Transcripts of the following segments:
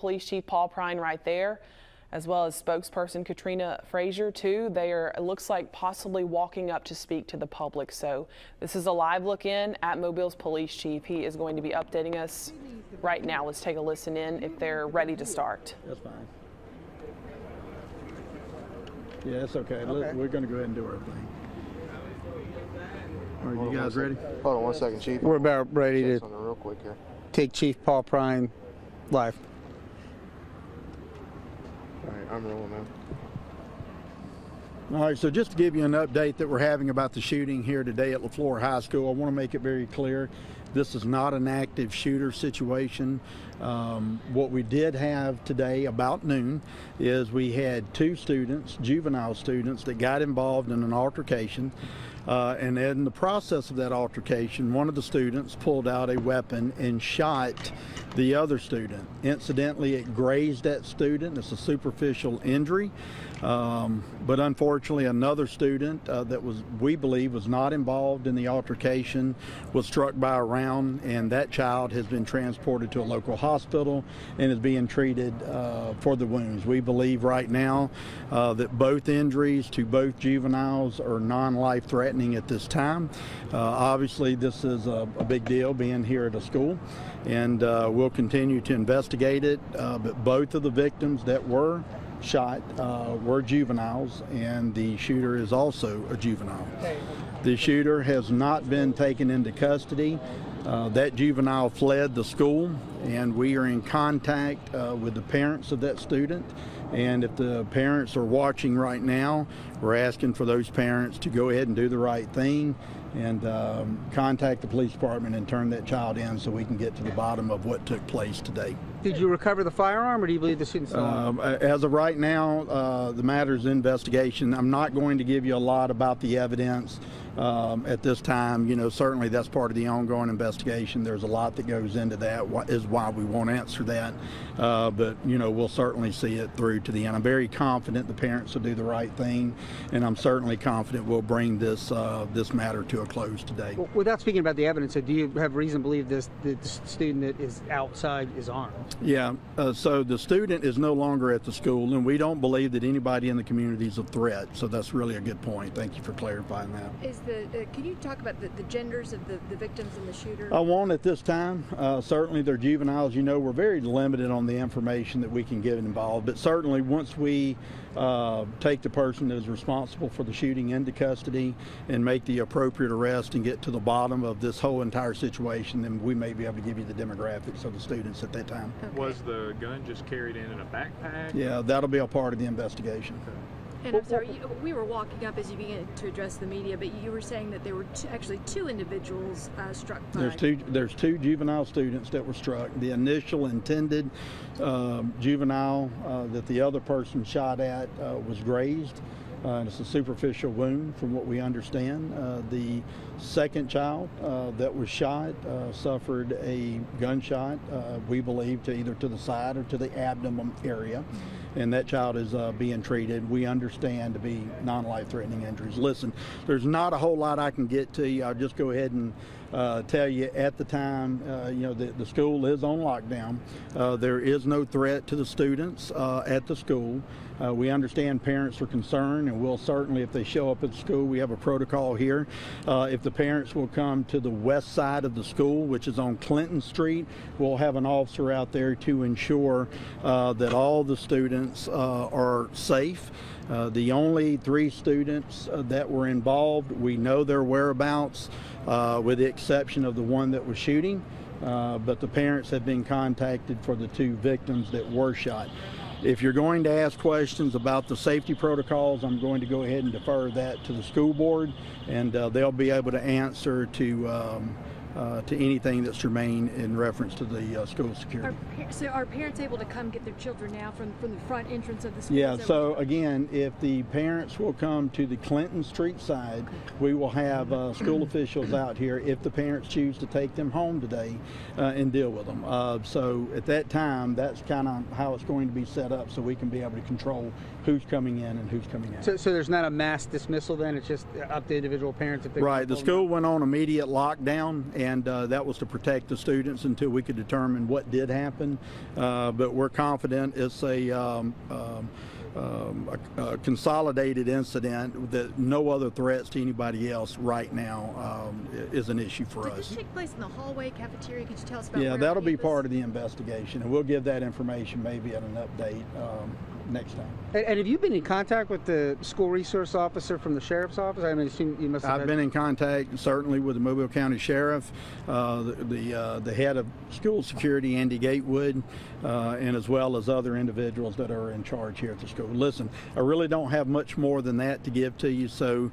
Police Chief Paul Prine right there, as well as spokesperson Katrina Frazier too. They are, it looks like, possibly walking up to speak to the public. So this is a live look in at Mobile's police chief. He is going to be updating us right now. Let's take a listen in if they're ready to start. That's fine. Yeah, it's okay. We're going to go ahead and do our thing. All right, you guys ready? Hold on 1 second, Chief. We're about ready to Real quick here. take Chief Paul Prine live. All right, I'm rolling now. All right, so just to give you an update that we're having about the shooting here today at LeFlore High School, I want to make it very clear, this is not an active shooter situation. What we did have today about noon is we had 2 students, juvenile students, that got involved in an altercation. And in the process of that altercation, one of the students pulled out a weapon and shot the other student. Incidentally, it grazed that student. It's a superficial injury. But unfortunately, another student that we believe was not involved in the altercation was struck by a round, and that child has been transported to a local hospital and is being treated for the wounds. We believe right now that both injuries to both juveniles are non-life threatening at this time. Obviously, this is a big deal being here at a school, and we'll continue to investigate it. But both of the victims that were shot were juveniles, and the shooter is also a juvenile. The shooter has not been taken into custody. That juvenile fled the school, and we are in contact with the parents of that student. And if the parents are watching right now, we're asking for those parents to go ahead and do the right thing and contact the police department and turn that child in so we can get to the bottom of what took place today. Did you recover the firearm, or do you believe the student's still on? As of right now, the matter's in investigation. I'm not going to give you a lot about the evidence at this time. You know, certainly that's part of the ongoing investigation. There's a lot that goes into that, is why we won't answer that. But, you know, we'll certainly see it through to the end. I'm very confident the parents will do the right thing, and I'm certainly confident we'll bring this matter to a close today. Well, without speaking about the evidence, do you have reason to believe the student that is outside is armed? Yeah, so the student is no longer at the school, and we don't believe that anybody in the community is a threat. So that's really a good point. Thank you for clarifying that. Can you talk about the genders of the victims and the shooter? I won't at this time. Certainly they're juveniles. You know, we're very limited on the information that we can get involved, but certainly once we take the person that is responsible for the shooting into custody and make the appropriate arrest and get to the bottom of this whole entire situation, then we may be able to give you the demographics of the students at that time. Okay. Was the gun just carried in a backpack? Yeah, that'll be a part of the investigation. Okay. And I'm sorry, we were walking up as you began to address the media, but you were saying that there were actually 2 individuals struck by. There's two juvenile students that were struck. The initial intended juvenile that the other person shot at was grazed. And it's a superficial wound from what we understand. The second child that was shot suffered a gunshot, we believe, either to the side or to the abdomen area. And that child is being treated, we understand, to be non-life-threatening injuries. Listen, there's not a whole lot I can get to you. I'll just go ahead and tell you at the time, you know, the school is on lockdown. There is no threat to the students at the school. We understand parents are concerned, and we'll certainly, if they show up at the school, we have a protocol here. If the parents will come to the west side of the school, which is on Clinton Street, we'll have an officer out there to ensure that all the students are safe. The only 3 students that were involved, we know their whereabouts, with the exception of the one that was shooting, but the parents have been contacted for the 2 victims that were shot. If you're going to ask questions about the safety protocols, I'm going to go ahead and defer that to the school board, and they'll be able to answer to anything that's germane in reference to the school security. So are parents able to come get their children now from the front entrance of the school? Yeah, so again, if the parents will come to the Clinton Street side, we will have school officials out here if the parents choose to take them home today and deal with them. So at that time, that's kind of how it's going to be set up, so we can be able to control who's coming in and who's coming out. So there's not a mass dismissal then? It's just up to individual parents if they Right, the school went on immediate lockdown, and that was to protect the students until we could determine what did happen. But we're confident it's a consolidated incident, that no other threats to anybody else right now is an issue for Did us. this take place in the hallway, cafeteria? Could you tell us about Yeah, where that'll be campus? part of the investigation, and we'll give that information maybe at an update next time. And have you been in contact with the school resource officer from the sheriff's office? I mean, assume you must have. I've been in contact certainly with the Mobile County Sheriff, the head of school security, Andy Gatewood, and as well as other individuals that are in charge here at the school. Listen, I really don't have much more than that to give to you, so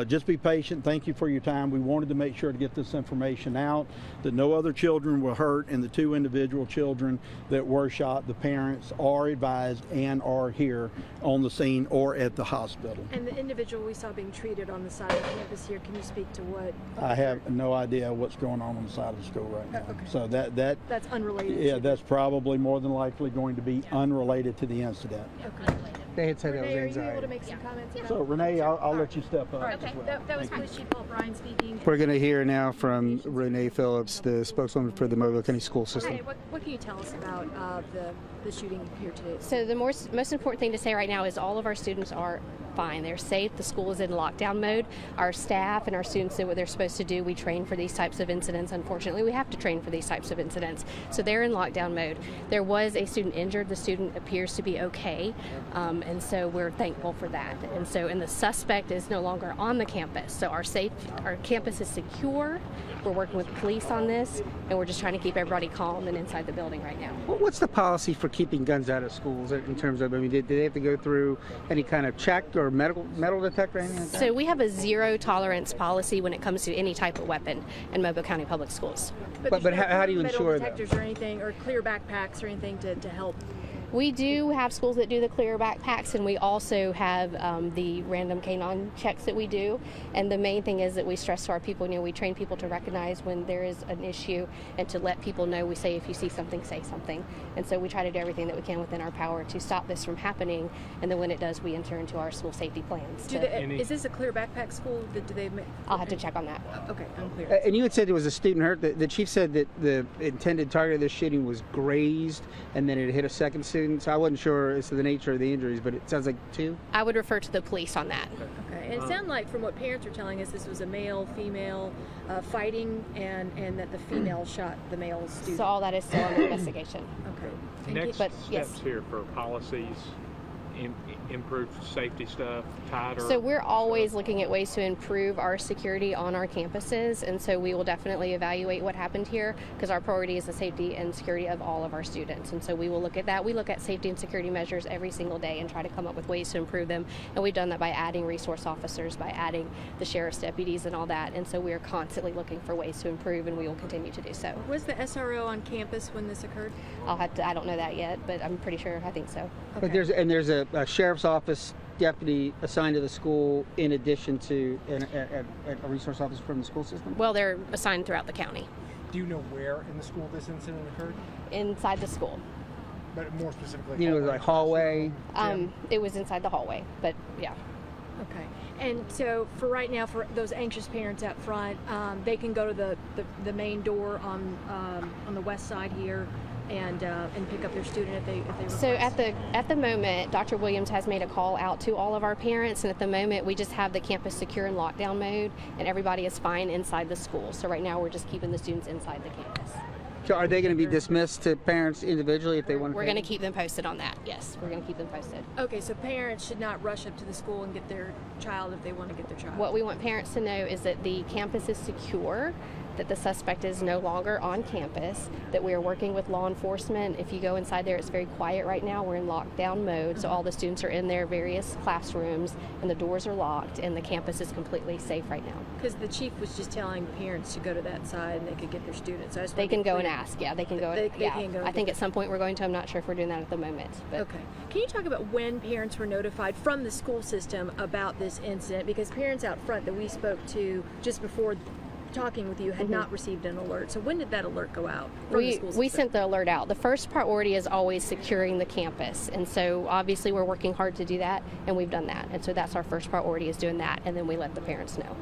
just be patient. Thank you for your time. We wanted to make sure to get this information out, that no other children were hurt, and the 2 individual children that were shot, the parents are advised and are here on the scene or at the hospital. And the individual we saw being treated on the side of campus here, can you speak to what? I have no idea what's going on the side of the school right now. Okay. So That's unrelated. yeah, to that's probably more than likely going to be unrelated to the incident. Okay. They had said that was Renee, are you able anxiety. to make some comments? about So it? Renee, I'll let you step up. Okay, as well. that was Thank you. Police Chief Paul Prine speaking. We're going to hear now from Renee Phillips, the spokeswoman for the Mobile County School System. Renee, what can you tell us about the shooting here today? So the most important thing to say right now is all of our students are fine. They're safe. The school is in lockdown mode. Our staff and our students do what they're supposed to do. We train for these types of incidents. Unfortunately, we have to train for these types of incidents. So they're in lockdown mode. There was a student injured. The student appears to be okay, and so we're thankful for that. And the suspect is no longer on the campus. So our campus is secure. We're working with police on this, and we're just trying to keep everybody calm and inside the building right now. What's the policy for keeping guns out of schools in terms of, I mean, did they have to go through any kind of check or metal detector or anything like that? So we have a zero tolerance policy when it comes to any type of weapon in Mobile County Public Schools. But there's no how do you metal ensure that? detectors or anything, or clear backpacks or anything to help? We do have schools that do the clear backpacks, and we also have the random canine checks that we do. And the main thing is that we stress to our people, we train people to recognize when there is an issue and to let people know. We say, if you see something, say something. And so we try to do everything that we can within our power to stop this from happening. And then when it does, we enter into our school safety plans. Is this a clear backpack school? Do they? I'll have to check on that. Okay, unclear. And you had said there was a student hurt. The chief said that the intended target of this shooting was grazed, and then it hit a second student. So I wasn't sure as to the nature of the injuries, but it sounds like 2. I would refer to the police on that. Okay, and it sounded like from what parents were telling us, this was a male-female fighting, and that the female shot the male student. So all that is still under investigation. Okay. Thank Next you. But, yes. steps here for policies, improved safety stuff, tighter. So we're always looking at ways to improve our security on our campuses, and so we will definitely evaluate what happened here, because our priority is the safety and security of all of our students. And so we will look at that. We look at safety and security measures every single day and try to come up with ways to improve them. And we've done that by adding resource officers, by adding the sheriff's deputies and all that. And so we are constantly looking for ways to improve, and we will continue to do so. Was the SRO on campus when this occurred? I don't know that yet, but I'm pretty sure, I think so. But there's a sheriff's office deputy assigned to the school in addition to a resource officer from the school system? Well, they're assigned throughout the county, Do you know where in the school this incident occurred? inside the school. But more specifically, Like hallway. It was inside the hallway, but yeah. Okay. And so for right now, for those anxious parents out front, they can go to the main door on the west side here and pick up their student if they request. So at the moment, Dr. Williams has made a call out to all of our parents, and at the moment we just have the campus secure in lockdown mode, and everybody is fine inside the school. So right now we're just keeping the students inside the campus. So are they going to be dismissed to parents individually if they want to? We're going to keep them posted on that. Yes, we're going to keep them posted. Okay, so parents should not rush up to the school and get their child if they want to get their child. What we want parents to know is that the campus is secure, that the suspect is no longer on campus, that we are working with law enforcement. If you go inside there, it's very quiet right now. We're in lockdown mode, so all the students are in their various classrooms, and the doors are locked, and the campus is completely safe right now. Because the chief was just telling parents to go to that side and they could get their students. So I just They wanna be can go and clear. ask. Yeah, they can go. They yeah, can go I think at some point we're going to. I'm not sure if we're doing that at the moment. But Okay. Can you talk about when parents were notified from the school system about this incident? Because parents out front that we spoke to just before talking with you had not received an alert. So when did that alert go out from the school system? we sent the alert out. The first priority is always securing the campus, and so obviously we're working hard to do that, and we've done that. And so that's our first priority, is doing that, and then we let the parents know.